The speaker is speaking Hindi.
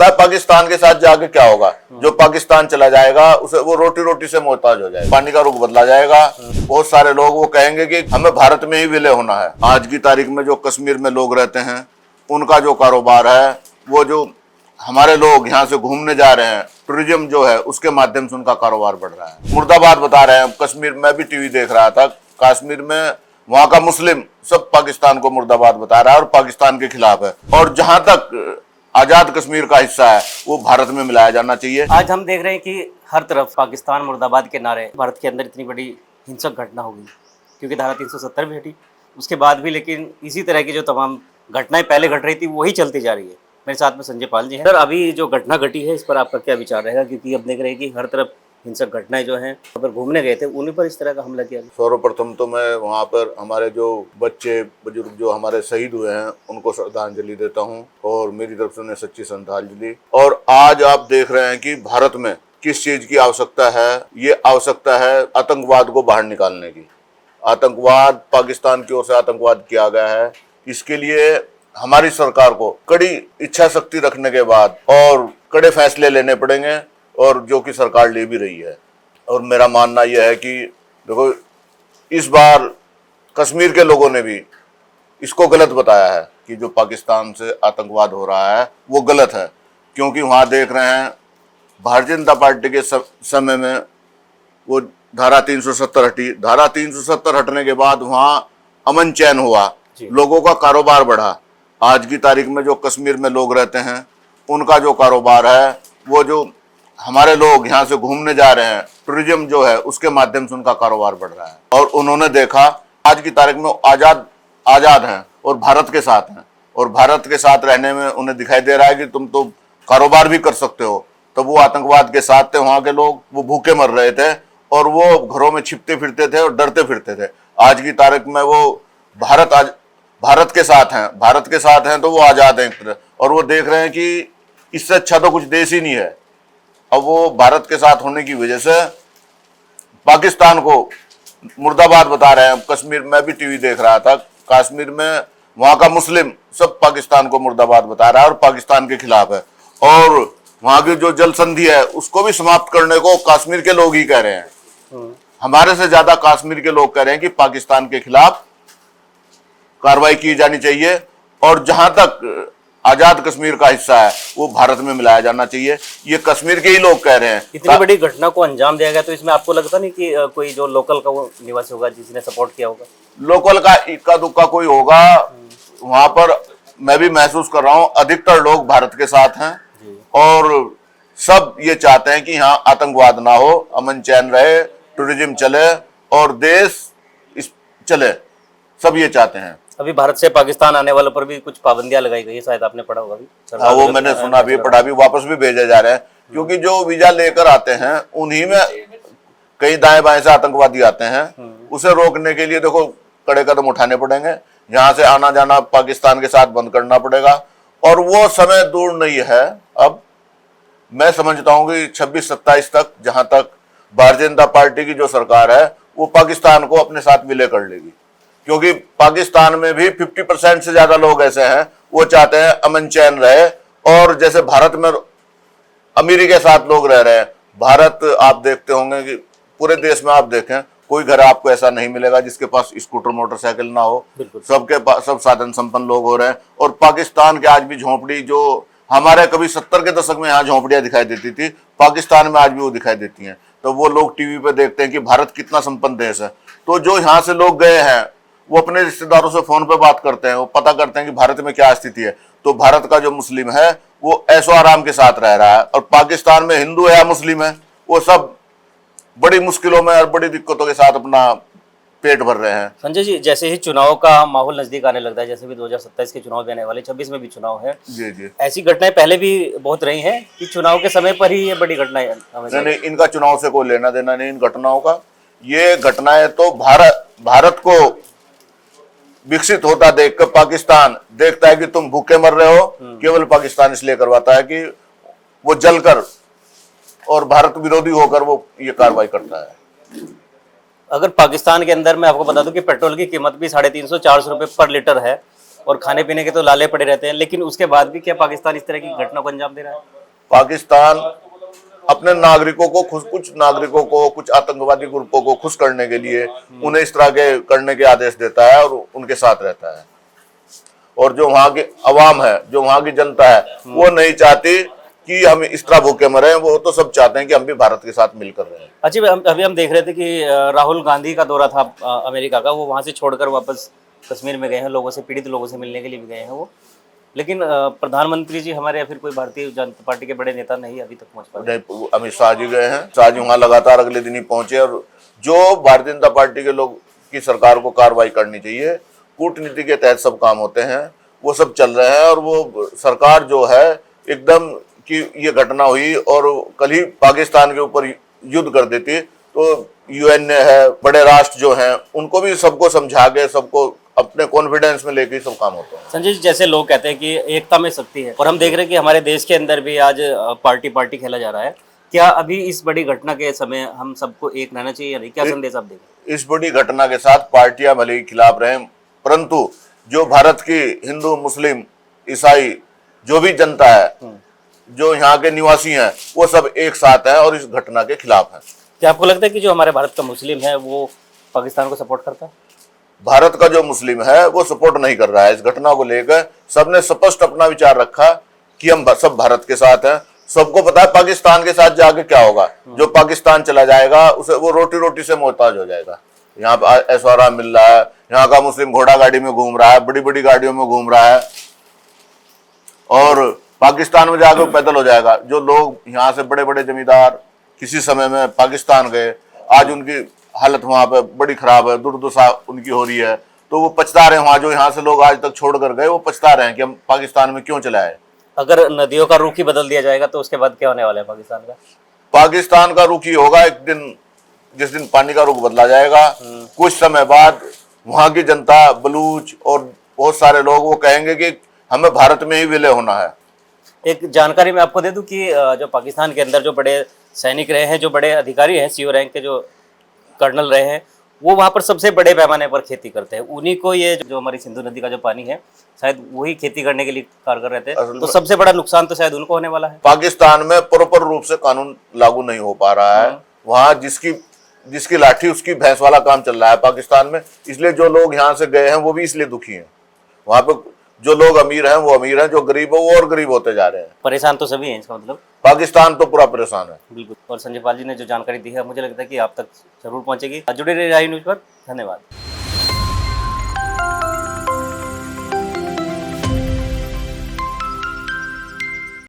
पता है पाकिस्तान के साथ जाके क्या होगा। जो पाकिस्तान चला जाएगा उसे वो रोटी रोटी से मोहताज हो जाएगा, पानी का रुख बदला जाएगा। बहुत सारे लोग वो कहेंगे कि हमें भारत में ही विलय होना है। आज की तारीख में जो कश्मीर में लोग रहते हैं उनका जो कारोबार है, वो जो हमारे लोग यहाँ से घूमने जा रहे हैं, टूरिज्म जो है उसके माध्यम से उनका कारोबार बढ़ रहा है। मुर्दाबाद बता रहे हैं कश्मीर, मैं भी टीवी देख रहा था, कश्मीर में वहां का मुस्लिम सब पाकिस्तान को मुर्दाबाद बता रहा है और पाकिस्तान के खिलाफ है। और जहां तक आजाद कश्मीर का हिस्सा है वो भारत में मिलाया जाना चाहिए। आज हम देख रहे हैं कि हर तरफ पाकिस्तान मुर्दाबाद के नारे। भारत के अंदर इतनी बड़ी हिंसक घटना हो गई क्योंकि धारा 370 भी हटी, उसके बाद भी लेकिन इसी तरह की जो तमाम घटनाएं पहले घट रही थी वही चलती जा रही है। मेरे साथ में संजय पाल जी हैं। सर, अभी जो घटना घटी है इस पर आपका क्या विचार रहेगा, क्योंकि अब देख रहे हैं कि हर तरफ हिंसक घटनाएं जो हैं, अगर घूमने गए थे उन्हीं पर इस तरह का हमला किया। सर्वप्रथम तो मैं वहाँ पर हमारे जो बच्चे बुजुर्ग जो हमारे शहीद हुए हैं उनको श्रद्धांजलि देता हूँ और मेरी तरफ से उन्हें सच्ची श्रद्धांजलि। और आज आप देख रहे हैं कि भारत में किस चीज की आवश्यकता है। ये आवश्यकता है आतंकवाद को बाहर निकालने की। आतंकवाद, पाकिस्तान की ओर से आतंकवाद किया गया है। इसके लिए हमारी सरकार को कड़ी इच्छा शक्ति रखने के बाद और कड़े फैसले लेने पड़ेंगे, और जो कि सरकार ले भी रही है। और मेरा मानना यह है कि देखो, इस बार कश्मीर के लोगों ने भी इसको गलत बताया है कि जो पाकिस्तान से आतंकवाद हो रहा है वो गलत है, क्योंकि वहाँ देख रहे हैं भारतीय जनता पार्टी के समय में वो धारा 370 हटी। धारा 370 हटने के बाद वहाँ अमन चैन हुआ, लोगों का कारोबार बढ़ा। आज की तारीख में जो कश्मीर में लोग रहते हैं उनका जो कारोबार है, वो जो हमारे लोग यहाँ से घूमने जा रहे हैं, टूरिज्म जो है उसके माध्यम से उनका कारोबार बढ़ रहा है। और उन्होंने देखा आज की तारीख में आजाद हैं और भारत के साथ हैं, और भारत के साथ रहने में उन्हें दिखाई दे रहा है कि तुम तो कारोबार भी कर सकते हो। तब वो आतंकवाद के साथ थे, वहाँ के लोग वो भूखे मर रहे थे और वो घरों में छिपते फिरते थे और डरते फिरते थे। आज की तारीख में वो भारत के साथ हैं, भारत के साथ हैं तो वो आजाद हैं एक तरह। और वो देख रहे हैं कि इससे अच्छा तो कुछ देश ही नहीं है। अब वो भारत के साथ होने की वजह से पाकिस्तान को मुर्दाबाद बता रहे हैं। कश्मीर, मैं भी टीवी देख रहा था, कश्मीर में वहां का मुस्लिम सब पाकिस्तान को मुर्दाबाद बता रहा है और पाकिस्तान के खिलाफ है। और वहां की जो जल संधि है उसको भी समाप्त करने को कश्मीर के लोग ही कह रहे हैं। हमारे से ज्यादा कश्मीर के लोग कह रहे हैं कि पाकिस्तान के खिलाफ कार्रवाई की जानी चाहिए, और जहां तक आजाद कश्मीर का हिस्सा है वो भारत में मिलाया जाना चाहिए। ये कश्मीर के ही लोग कह रहे हैं। इतनी बड़ी घटना को अंजाम दिया गया, तो इसमें आपको लगता नहीं कि कोई जो लोकल का वो निवासी होगा जिसने सपोर्ट किया होगा? लोकल का इक्का दुक्का कोई होगा। वहां पर मैं भी महसूस कर रहा हूँ अधिकतर लोग भारत के साथ हैं और सब ये चाहते हैं कि यहाँ आतंकवाद ना हो, अमन चैन रहे, टूरिज्म चले और देश चले, सब ये चाहते हैं। अभी भारत से पाकिस्तान आने वालों पर भी कुछ पाबंदियां लगाई गई है, शायद आपने पढ़ा होगा भी। हाँ, वो मैंने सुना भी, पढ़ा भी, वापस भी भेजे जा रहे हैं, क्योंकि जो वीजा लेकर आते हैं उन्हीं में कई दाएं बाएं से आतंकवादी आते हैं। उसे रोकने के लिए देखो कड़े कदम उठाने पड़ेंगे। यहाँ से आना जाना पाकिस्तान के साथ बंद करना पड़ेगा, और वो समय दूर नहीं है। अब मैं समझता हूँ कि 26-27 तक, जहां तक भारतीय जनता पार्टी की जो सरकार है वो पाकिस्तान को अपने साथ विलय कर लेगी, क्योंकि पाकिस्तान में भी 50% से ज्यादा लोग ऐसे हैं वो चाहते हैं अमन चैन रहे। और जैसे भारत में अमीरी के साथ लोग रह रहे हैं, भारत आप देखते होंगे कि पूरे देश में आप देखें कोई घर आपको ऐसा नहीं मिलेगा जिसके पास स्कूटर मोटरसाइकिल ना हो। सबके पास सब साधन संपन्न लोग हो रहे हैं। और पाकिस्तान के आज भी झोंपड़ी, जो हमारे कभी 70 के दशक में यहाँ झोंपड़ियां दिखाई देती थी, पाकिस्तान में आज भी वो दिखाई देती हैं। तो वो लोग टीवी पे देखते हैं कि भारत कितना संपन्न देश है। तो जो यहाँ से लोग गए हैं वो अपने रिश्तेदारों से फोन पे बात करते हैं, वो पता करते हैं कि भारत में क्या स्थिति है। तो भारत का जो मुस्लिम है वो ऐशो आराम के साथ रह रहा है, और पाकिस्तान में हिंदू है या मुस्लिम है वो सब बड़ी मुश्किलों में और बड़ी दिक्कतों के साथ अपना पेट भर रहे हैं। संजय जी, जैसे ही चुनाव का माहौल नजदीक आने लगता है, जैसे भी 2027 के चुनाव भी आने वाले, 26 में भी चुनाव है जी जी, ऐसी घटनाएं पहले भी बहुत रही हैं कि चुनाव के समय पर ही ये बड़ी घटनाएं नहीं, इनका चुनाव से कोई लेना देना नहीं इन घटनाओं का। ये घटनाएं तो भारत को विकसित होता देखकर पाकिस्तान देखता है कि तुम भूखे मर रहे हो, केवल पाकिस्तान इसलिए करवाता है कि वो जलकर और भारत विरोधी होकर वो ये कार्रवाई करता है। अगर पाकिस्तान के अंदर मैं आपको बता दूं कि पेट्रोल की कीमत भी 350-400 रुपए पर लीटर है, और खाने पीने के तो लाले पड़े रहते हैं, लेकिन उसके बाद भी क्या पाकिस्तान इस तरह की घटना को अंजाम दे रहा है? पाकिस्तान अपने नागरिकों को कुछ नागरिकों को, कुछ आतंकवादी ग्रुपों को खुश करने के लिए उन्हें इस तरह के करने के आदेश देता है और उनके साथ रहता है। और जो वहां की अवाम है, जो वहां की जनता है, वो नहीं चाहती कि हम इस तरह भूखे मरे। वो तो सब चाहते हैं कि हम भी भारत के साथ मिलकर रहें। अच्छा, अभी हम देख रहे थे कि राहुल गांधी का दौरा था अमेरिका का, वो वहां से छोड़कर वापस कश्मीर में गए हैं, लोगों से, पीड़ित लोगों से मिलने के लिए भी गए हैं वो। लेकिन प्रधानमंत्री जी हमारे या फिर कोई भारतीय जनता पार्टी के बड़े नेता नहीं अभी तक पहुंच पाए। नहीं, अमित शाह जी गए हैं, शाह जी वहां लगातार अगले दिन ही पहुंचे। और जो भारतीय जनता पार्टी के लोग की सरकार को कार्रवाई करनी चाहिए, कूटनीति के तहत सब काम होते हैं, वो सब चल रहे हैं। और वो सरकार जो है एकदम कि ये घटना हुई और कल ही पाकिस्तान के ऊपर युद्ध कर देती तो यूएन ने है, बड़े राष्ट्र जो हैं, उनको भी सबको समझा के, सबको अपने कॉन्फिडेंस में लेके सब काम होता है। संजय जी, जैसे लोग कहते हैं कि एकता में शक्ति है, और हम देख रहे हैं कि हमारे देश के अंदर भी आज पार्टी पार्टी खेला जा रहा है। क्या अभी इस बड़ी घटना के समय हम सबको एक रहना चाहिए या नहीं? क्या संदेश आप देंगे? इस बड़ी घटना के साथ पार्टियां भले ही खिलाफ रहे, परंतु जो भारत की हिंदू, मुस्लिम, ईसाई जो भी जनता है, जो यहाँ के निवासी हैं, वो सब एक साथ हैं और इस घटना के खिलाफ हैं। क्या आपको लगता है कि जो हमारे भारत का मुस्लिम है वो पाकिस्तान को सपोर्ट करता है? भारत का जो मुस्लिम है वो सपोर्ट नहीं कर रहा है। इस घटना को लेकर सबने स्पष्ट अपना विचार रखा कि हम सब भारत के साथ हैं। सबको पता है पाकिस्तान के साथ जाके क्या होगा। जो पाकिस्तान चला जाएगा उसे वो रोटी रोटी से मोहताज हो जाएगा। यहाँ पे ऐश्वर्या मिल रहा है, यहाँ का मुस्लिम घोड़ा गाड़ी में घूम रहा है, बड़ी बड़ी गाड़ियों में घूम रहा है, और पाकिस्तान में जाकर पैदल हो जाएगा। जो लोग यहाँ से बड़े बड़े जमींदार किसी समय में पाकिस्तान गए, आज उनकी हालत वहां पे बड़ी खराब है, दुर्दशा उनकी हो रही है, तो वो पछता रहे हैं। वहां जो यहाँ से लोग आज तक छोड़ कर गए, वो पछता रहे हैं कि हम पाकिस्तान में क्यों चले आए। अगर नदियों का रुख ही बदल दिया जाएगा तो उसके बाद क्या होने वाला है पाकिस्तान का? पाकिस्तान का रुख ही होगा एक दिन, जिस दिन पानी का रुख बदला जाएगा, कुछ समय बाद वहां की जनता, बलूच और बहुत सारे लोग वो कहेंगे कि हमें भारत में ही विलय होना है। एक जानकारी मैं आपको दे दूं कि जो पाकिस्तान के अंदर जो बड़े सैनिक रहे हैं, जो बड़े अधिकारी हैं, सीओ रैंक के जो कर्नल रहे हैं, वो वहाँ पर सबसे बड़े पैमाने पर खेती करते हैं। उन्हीं को ये जो हमारी सिंधु नदी का जो पानी है, शायद वही खेती करने के लिए कारगर रहते हैं। तो सबसे बड़ा नुकसान तो शायद उनको होने वाला है। पाकिस्तान में प्रॉपर रूप से कानून लागू नहीं हो पा रहा है। वहाँ जिसकी लाठी उसकी भैंस वाला काम चल रहा है पाकिस्तान में। इसलिए जो लोग यहाँ से गए हैं वो भी इसलिए दुखी हैं। वहाँ पे जो लोग अमीर हैं वो अमीर हैं, जो गरीब है वो और गरीब होते जा रहे हैं। परेशान तो सभी हैं, इसका मतलब पाकिस्तान तो पूरा परेशान है। बिल्कुल। और संजय पाल जी ने जो जानकारी दी है, मुझे लगता है कि आप तक जरूर पहुंचेगी। जुड़े रहिए राय न्यूज पर। धन्यवाद।